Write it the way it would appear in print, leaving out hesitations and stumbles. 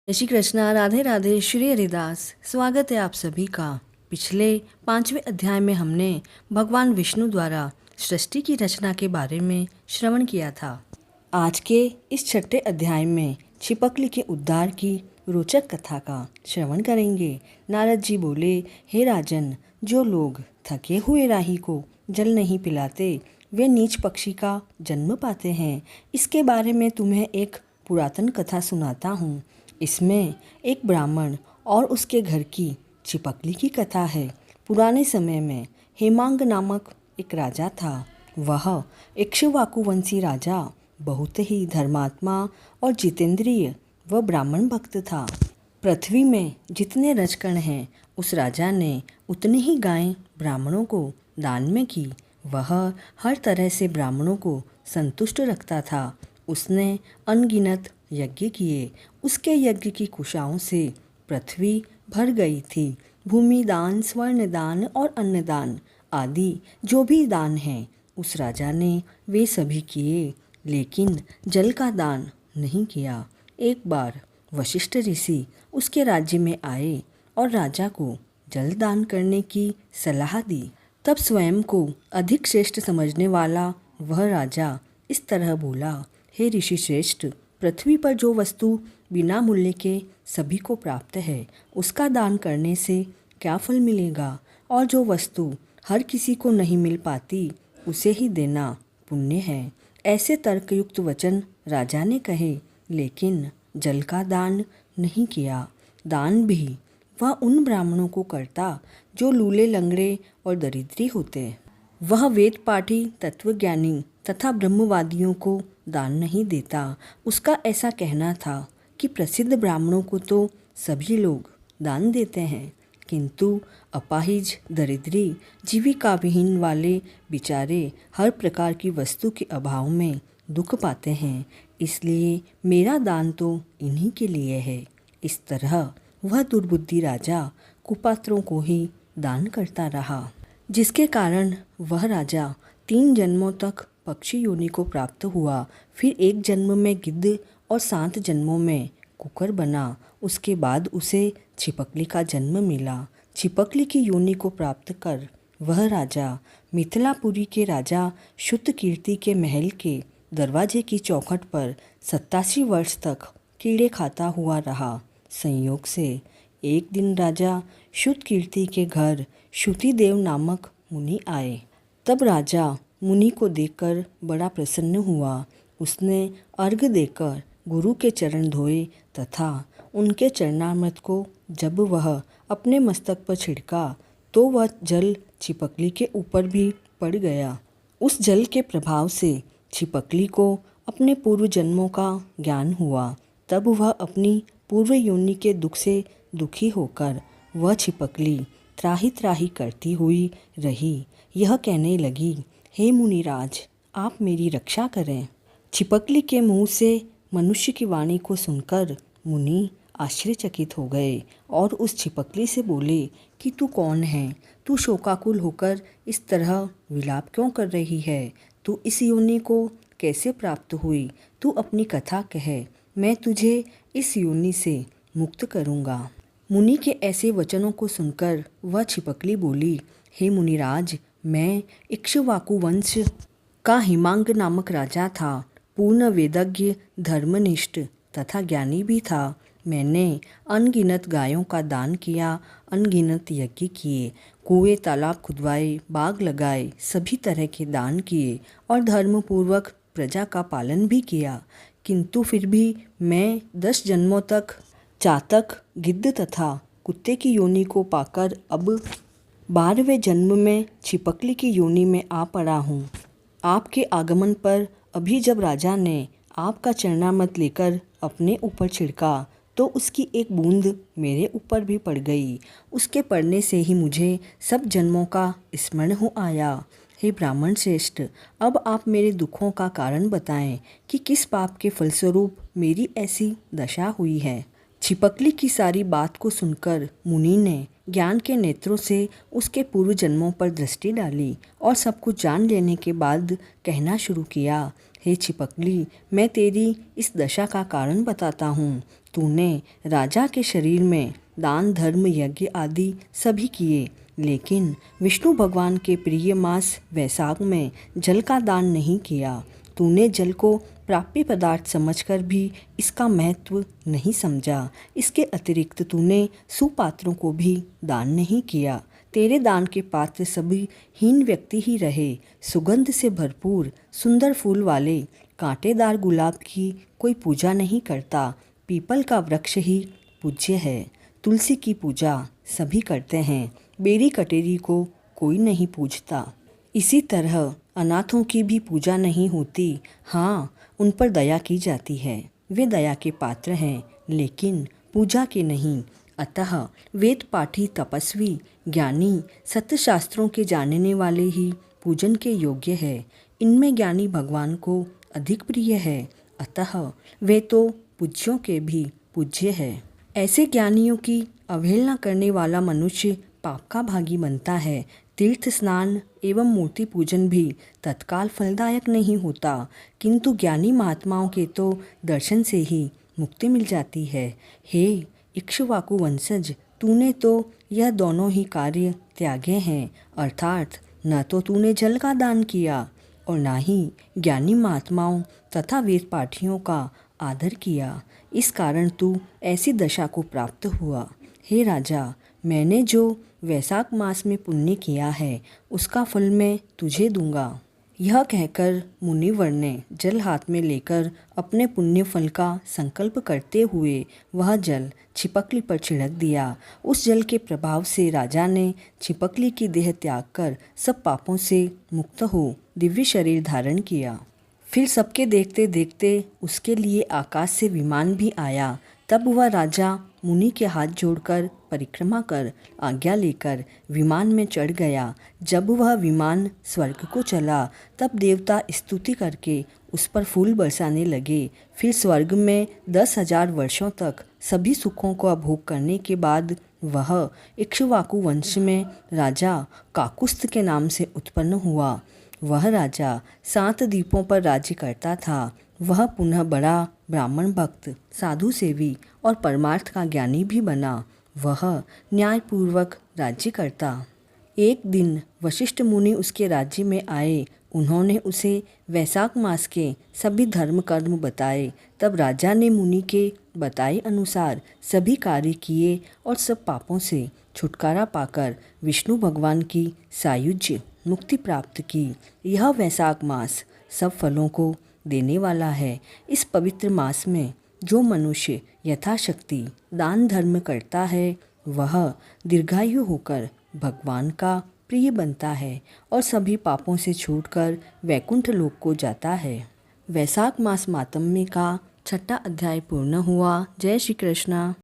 जय श्री कृष्णा। राधे राधे। श्री हरिदास। स्वागत है आप सभी का। पिछले 5वें अध्याय में हमने भगवान विष्णु द्वारा सृष्टि की रचना के बारे में श्रवण किया था। आज के इस 6ठे अध्याय में छिपकली के उद्धार की रोचक कथा का श्रवण करेंगे। नारद जी बोले, हे राजन, जो लोग थके हुए राही को जल नहीं पिलाते वे नीच पक्षी का जन्म पाते हैं। इसके बारे में तुम्हें एक पुरातन कथा सुनाता हूँ। इसमें एक ब्राह्मण और उसके घर की छिपकली की कथा है। पुराने समय में हेमांग नामक एक राजा था। वह इक्ष्वाकुवंशी राजा बहुत ही धर्मात्मा और जितेंद्रिय व ब्राह्मण भक्त था। पृथ्वी में जितने रजकण हैं उस राजा ने उतनी ही गायें ब्राह्मणों को दान में की। वह हर तरह से ब्राह्मणों को संतुष्ट रखता था। उसने अनगिनत यज्ञ किए। उसके यज्ञ की कुशाओं से पृथ्वी भर गई थी। भूमि दान, स्वर्ण दान और अन्नदान आदि जो भी दान हैं उस राजा ने वे सभी किए, लेकिन जल का दान नहीं किया। एक बार वशिष्ठ ऋषि उसके राज्य में आए और राजा को जल दान करने की सलाह दी। तब स्वयं को अधिक श्रेष्ठ समझने वाला वह राजा इस तरह बोला, हे ऋषि श्रेष्ठ, पृथ्वी पर जो वस्तु बिना मूल्य के सभी को प्राप्त है उसका दान करने से क्या फल मिलेगा, और जो वस्तु हर किसी को नहीं मिल पाती उसे ही देना पुण्य है। ऐसे तर्कयुक्त वचन राजा ने कहे, लेकिन जल का दान नहीं किया। दान भी वह उन ब्राह्मणों को करता जो लूले, लंगड़े और दरिद्री होते। वह वेद पाठी, तत्वज्ञानी तथा ब्रह्मवादियों को दान नहीं देता। उसका ऐसा कहना था कि प्रसिद्ध ब्राह्मणों को तो सभी लोग दान देते हैं, किंतु अपाहिज, दरिद्री, जीविका विहीन वाले बेचारे हर प्रकार की वस्तु के अभाव में दुख पाते हैं। इसलिए मेरा दान तो इन्हीं के लिए है। इस तरह वह दुर्बुद्धि राजा कुपात्रों को ही दान करता रहा, जिसके कारण वह राजा 3 जन्मों तक पक्षी योनि को प्राप्त हुआ। फिर एक जन्म में गिद्ध और 7 जन्मों में कुकर बना। उसके बाद उसे छिपकली का जन्म मिला। छिपकली की योनि को प्राप्त कर वह राजा मिथिलापुरी के राजा शुद्धकीर्ति के महल के दरवाजे की चौखट पर 87 वर्ष तक कीड़े खाता हुआ रहा। संयोग से एक दिन राजा शुद्धकीर्ति के घर श्रुतिदेव नामक मुनि आए। तब राजा मुनि को देखकर बड़ा प्रसन्न हुआ। उसने अर्घ्य देकर गुरु के चरण धोए तथा उनके चरणामृत को जब वह अपने मस्तक पर छिड़का तो वह जल छिपकली के ऊपर भी पड़ गया। उस जल के प्रभाव से छिपकली को अपने पूर्व जन्मों का ज्ञान हुआ। तब वह अपनी पूर्व योनि के दुख से दुखी होकर वह छिपकली त्राही त्राही करती हुई रही। यह कहने लगी, हे मुनिराज, आप मेरी रक्षा करें। छिपकली के मुंह से मनुष्य की वाणी को सुनकर मुनि आश्चर्यचकित हो गए और उस छिपकली से बोले कि तू कौन है? तू शोकाकुल होकर इस तरह विलाप क्यों कर रही है? तू इस योनि को कैसे प्राप्त हुई? तू अपनी कथा कह, मैं तुझे इस योनि से मुक्त करूँगा। मुनि के ऐसे वचनों को सुनकर वह छिपकली बोली, हे मुनिराज, मैं इक्ष्वाकु वंश का हेमांग नामक राजा था। पूर्ण वेदज्ञ, धर्मनिष्ठ तथा ज्ञानी भी था। मैंने अनगिनत गायों का दान किया, अनगिनत यज्ञ किए, कुएं तालाब खुदवाए, बाग लगाए, सभी तरह के दान किए और धर्मपूर्वक प्रजा का पालन भी किया। किंतु फिर भी मैं 10 जन्मों तक चातक, गिद्ध तथा कुत्ते की योनि को पाकर अब 12वें जन्म में छिपकली की योनि में आ पड़ा हूँ। आपके आगमन पर अभी जब राजा ने आपका चरणामृत लेकर अपने ऊपर छिड़का तो उसकी एक बूंद मेरे ऊपर भी पड़ गई। उसके पड़ने से ही मुझे सब जन्मों का स्मरण हो आया। हे ब्राह्मण श्रेष्ठ, अब आप मेरे दुखों का कारण बताएं कि किस पाप के फलस्वरूप मेरी ऐसी दशा हुई है। छिपकली की सारी बात को सुनकर मुनि ने ज्ञान के नेत्रों से उसके पूर्व जन्मों पर दृष्टि डाली और सब कुछ जान लेने के बाद कहना शुरू किया, हे छिपकली, मैं तेरी इस दशा का कारण बताता हूँ तूने राजा के शरीर में दान धर्म यज्ञ आदि सभी किए, लेकिन विष्णु भगवान के प्रिय मास वैशाख में जल का दान नहीं किया। तूने जल को प्राप्य पदार्थ समझकर भी इसका महत्व नहीं समझा। इसके अतिरिक्त तूने सुपात्रों को भी दान नहीं किया। तेरे दान के पात्र सभी हीन व्यक्ति ही रहे। सुगंध से भरपूर सुंदर फूल वाले कांटेदार गुलाब की कोई पूजा नहीं करता। पीपल का वृक्ष ही पूज्य है। तुलसी की पूजा सभी करते हैं। बेरी कटेरी को कोई नहीं पूजता। इसी तरह अनाथों की भी पूजा नहीं होती। हाँ, उन पर दया की जाती है। वे दया के पात्र हैं, लेकिन पूजा के नहीं। अतः वेद पाठी, तपस्वी, ज्ञानी, सत्य शास्त्रों के जानने वाले ही पूजन के योग्य है। इनमें ज्ञानी भगवान को अधिक प्रिय है, अतः वे तो पूज्यों के भी पूज्य है। ऐसे ज्ञानियों की अवहेलना करने वाला मनुष्य पाप का भागी बनता है। तीर्थ स्नान एवं मूर्ति पूजन भी तत्काल फलदायक नहीं होता, किंतु ज्ञानी महात्माओं के तो दर्शन से ही मुक्ति मिल जाती है। हे इक्ष्वाकु वंशज, तूने तो यह दोनों ही कार्य त्यागे हैं, अर्थात न तो तूने जल का दान किया और न ही ज्ञानी महात्माओं तथा वेद पाठियों का आदर किया। इस कारण तू ऐसी दशा को प्राप्त हुआ। हे राजा, मैंने जो वैशाख मास में पुण्य किया है उसका फल मैं तुझे दूंगा। यह कहकर मुनिवर ने जल हाथ में लेकर अपने पुण्य फल का संकल्प करते हुए वह जल छिपकली पर छिड़क दिया। उस जल के प्रभाव से राजा ने छिपकली की देह त्याग कर सब पापों से मुक्त हो दिव्य शरीर धारण किया। फिर सबके देखते देखते उसके लिए आकाश से विमान भी आया। तब वह राजा मुनि के हाथ जोड़कर परिक्रमा कर आज्ञा लेकर विमान में चढ़ गया। जब वह विमान स्वर्ग को चला तब देवता स्तुति करके उस पर फूल बरसाने लगे। फिर स्वर्ग में 10,000 वर्षों तक सभी सुखों को भोग करने के बाद वह इक्ष्वाकु वंश में राजा काकुस्थ के नाम से उत्पन्न हुआ। वह राजा 7 द्वीपों पर राज्य करता था। वह पुनः बड़ा ब्राह्मण भक्त, साधु सेवी और परमार्थ का ज्ञानी भी बना। वह न्यायपूर्वक राज्य करता। एक दिन वशिष्ठ मुनि उसके राज्य में आए। उन्होंने उसे वैशाख मास के सभी धर्म कर्म बताए। तब राजा ने मुनि के बताए अनुसार सभी कार्य किए और सब पापों से छुटकारा पाकर विष्णु भगवान की सायुज्य मुक्ति प्राप्त की। यह वैशाख मास सब फलों को देने वाला है। इस पवित्र मास में जो मनुष्य यथाशक्ति दान धर्म करता है वह दीर्घायु होकर भगवान का प्रिय बनता है और सभी पापों से छूटकर वैकुंठ लोक को जाता है। वैशाख मास मातम्य का 6वां अध्याय पूर्ण हुआ। जय श्री कृष्ण।